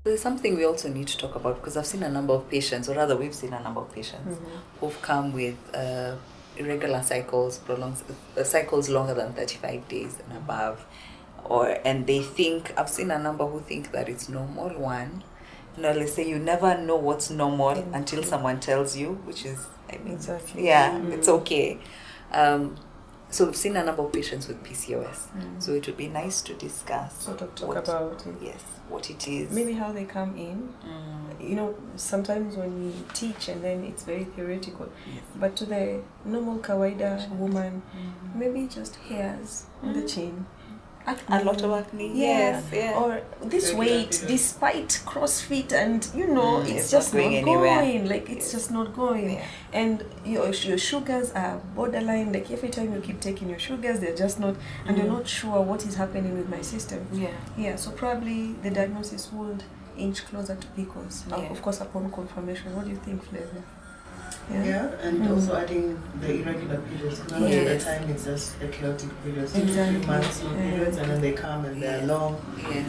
There's something we also need to talk about, because I've seen a number of patients, or rather we've seen a number of patients who've come with irregular cycles, prolonged cycles longer than 35 days and above, and they think, I've seen a number who think that it's normal. One, let's say you never know what's normal until someone tells you, which is, I mean, it's okay. So we've seen a number of patients with PCOS. So it would be nice to discuss. Sort of talk about it. Yes, what it is. Maybe how they come in. You know, sometimes when we teach and then it's very theoretical. Yes. But to the normal kawaida woman, maybe just hairs on the chin. Acne. A lot of acne, yes. Or this weight, despite CrossFit, and you know, it's just not going. Like it's just not going. Yeah. And your sugars are borderline. Like every time you keep taking your sugars, they're just not, and you're not sure what is happening with my system. Yeah. So probably the diagnosis would inch closer to PCOS. Of course, upon confirmation. What do you think, Flavia? And also adding the irregular periods. Most of the time it's just a chaotic periods, 2 to 3 months, no periods, and then they come and they're long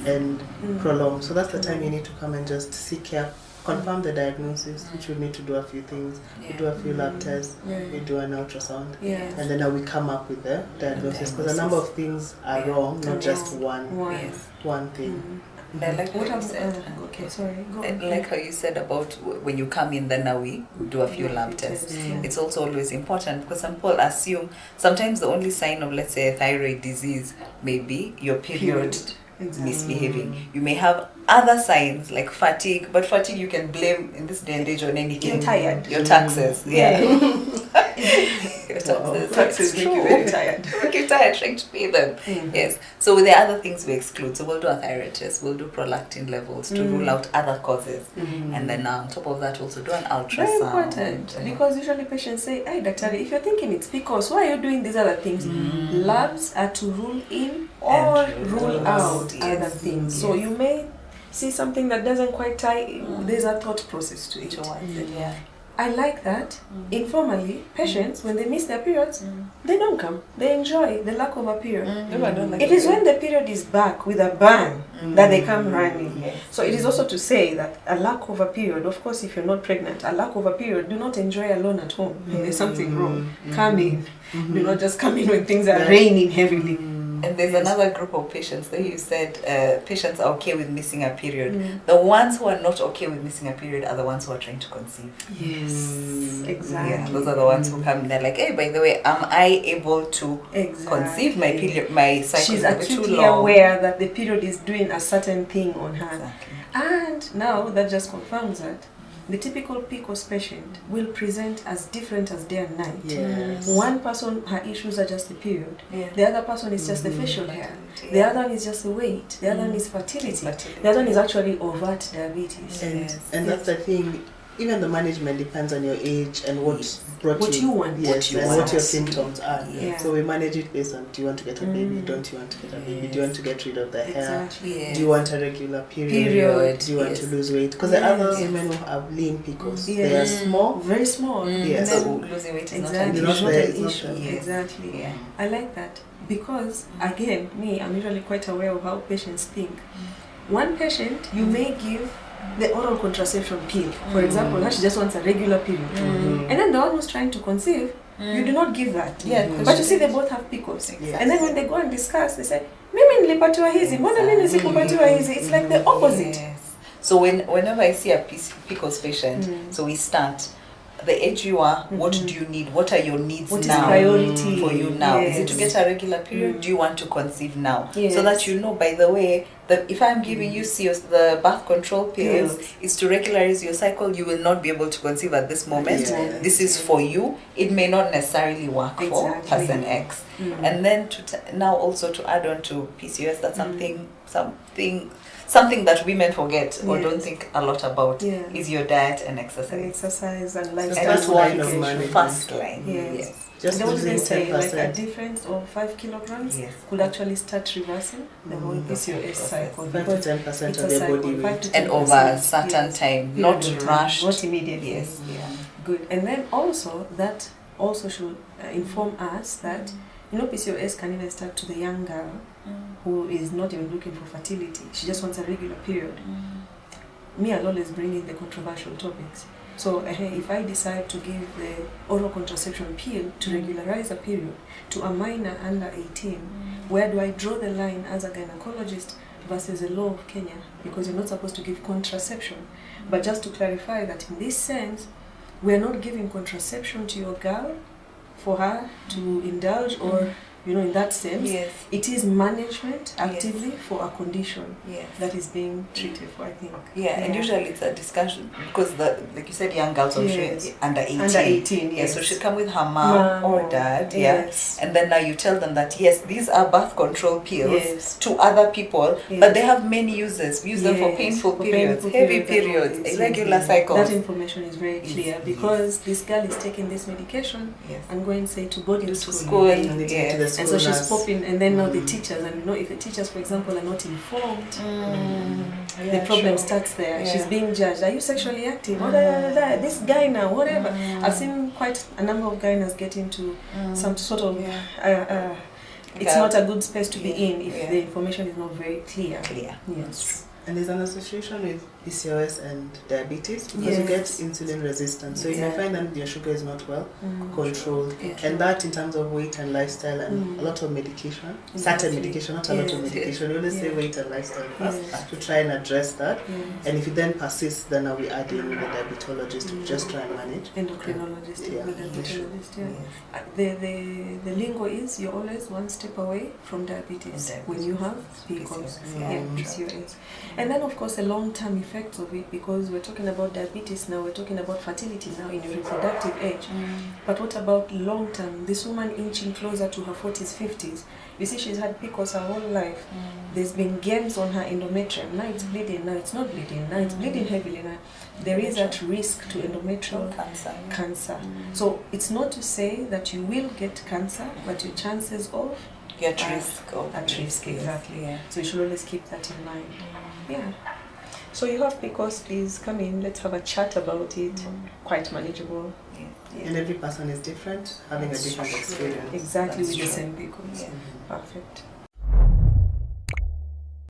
and prolonged. So that's the time you need to come and just seek care, confirm the diagnosis, which we need to do a few things. We do a few lab tests, we do an ultrasound, and then now we come up with the diagnosis, because a number of things are wrong, not just one thing. I like what you said. Like how you said about when you come in, then now we do a few lab tests. It's also always important, because some people assume sometimes the only sign of, let's say, a thyroid disease may be your period misbehaving. You may have other signs like fatigue, but fatigue you can blame in this day and age on anything. You're tired. Your taxes. Your taxes make you very tired. Make you tired trying to pay them. Yes. So with the other things we exclude. So we'll do a thyroid test, we'll do prolactin levels to rule out other causes. And then on top of that also do an ultrasound. Very important. Because usually patients say, hey doctor, if you're thinking it's PCOS, why are you doing these other things? Labs are to rule in or rule out other things. So you may see something that doesn't quite tie. There's a thought process to it. I like that. Informally, patients, when they miss their periods, they don't come. They enjoy the lack of a period. It is when the period is back with a bang that they come running. So it is also to say that a lack of a period, of course, if you're not pregnant, a lack of a period, do not enjoy alone at home. There's something wrong. Come in. Do not just come in when things are raining heavily. And there's another group of patients that you said patients are okay with missing a period. The ones who are not okay with missing a period are the ones who are trying to conceive. Yes, exactly. Yeah, those are the ones who come and they're like, hey, by the way, am I able to conceive my period, my cycle? She's acutely aware that the period is doing a certain thing on her. And now that just confirms that the typical PCOS patient will present as different as day and night. One person, her issues are just the period. The other person is just the facial hair. The other one is just the weight. The other one is fertility. The other one is actually overt diabetes. And that's the thing. Even the management depends on your age and what brought you want. What your symptoms are. So we manage it based on, do you want to get a baby? Don't you want to get a baby? Do you want to get rid of the hair? Do you want a regular period? Do you want to lose weight? Because the other women who have lean PCOS, they are small. Very small. So losing weight is not an issue. Exactly. I like that. Because, again, I'm usually quite aware of how patients think. One patient, you may give the oral contraception pill, for example, she just wants a regular period. And then the one who's trying to conceive, you do not give that. But you see, they both have PCOS. And then when they go and discuss, they say, mimi nilipatiwa hizi, mbona mimi sikupatiwa hizi? It's like the opposite. So whenever I see a PCOS patient, so we start, the age you are, what do you need? What are your needs now? What is priority for you now? Is it to get a regular period? Do you want to conceive now? So that you know, by the way, that if I'm giving you the birth control pills is to regularize your cycle, you will not be able to conceive at this moment. This is for you. It may not necessarily work for person X. And then now also to add on to PCOS, that's something that women forget or don't think a lot about is your diet and exercise. And lifestyle. First line. Yes. Just what they say, like a difference of 5 kilograms could actually start reversing the whole PCOS cycle. 5 to 10% of their body weight. And over a certain time, not rushed. Not immediately. Good. And then also, that also should inform us that PCOS can even start to the young girl who is not even looking for fertility. She just wants a regular period. me, I'll always bring in the controversial topics. So if I decide to give the oral contraception pill to regularize a period to a minor under 18, where do I draw the line as a gynecologist versus the law of Kenya? Because you're not supposed to give contraception. But just to clarify that in this sense, we are not giving contraception to your girl for her to indulge or, in that sense. Yes. It is management actively for a condition Yes. that is being treated for, I think. Yeah, and usually it's a discussion because, like you said, young girls are Yes. under 18. Under 18, Yeah, yes. so she come with her mom or dad, yes. and then now you tell them that yes, these are birth control pills Yes. to other people, Yes. but they have many uses. We use them for Yes, painful for periods, painful heavy periods and all periods, this, irregular yes. cycles. That information is very clear because this girl is taking this medication Yes. and going, say, to boarding To school. school, And they take to the And school so she's nurse. popping, and then now the teachers, and if the teachers, for example, are not informed, the problem starts there. Yeah. She's being judged. Are you sexually active? This guy now, whatever. I've seen quite a number of guys get into some sort of. It's not a good space to be in if the information is not very clear. Yes. And there's an association with PCOS and diabetes because you get insulin resistance. So you may find that your sugar is not well controlled. And that in terms of weight and lifestyle and a lot of medication, certain medication, not a lot of medication. We always say weight and lifestyle first to try and address that. And if it then persists, then now we add in the diabetologist to just try and manage. Endocrinologist, The lingo is you're always one step away from diabetes when you have PCOS, PCOS. And then of course the long-term effects of it, because we're talking about diabetes now, we're talking about fertility now in your reproductive age. But what about long-term? This woman inching closer to her 40s, 50s. You see, she's had PCOS her whole life. There's been gains on her endometrium. Now it's bleeding, now it's not bleeding, now it's bleeding heavily. Now there is that risk to endometrial cancer. So it's not to say that you will get cancer, but your chances of At risk, exactly. Yeah. So you should always keep that in mind. Yeah. So you have PCOS, please come in, let's have a chat about it. Quite manageable. Yeah. And every person is different, having a different experience. Exactly, with the same PCOS. Yeah. Perfect.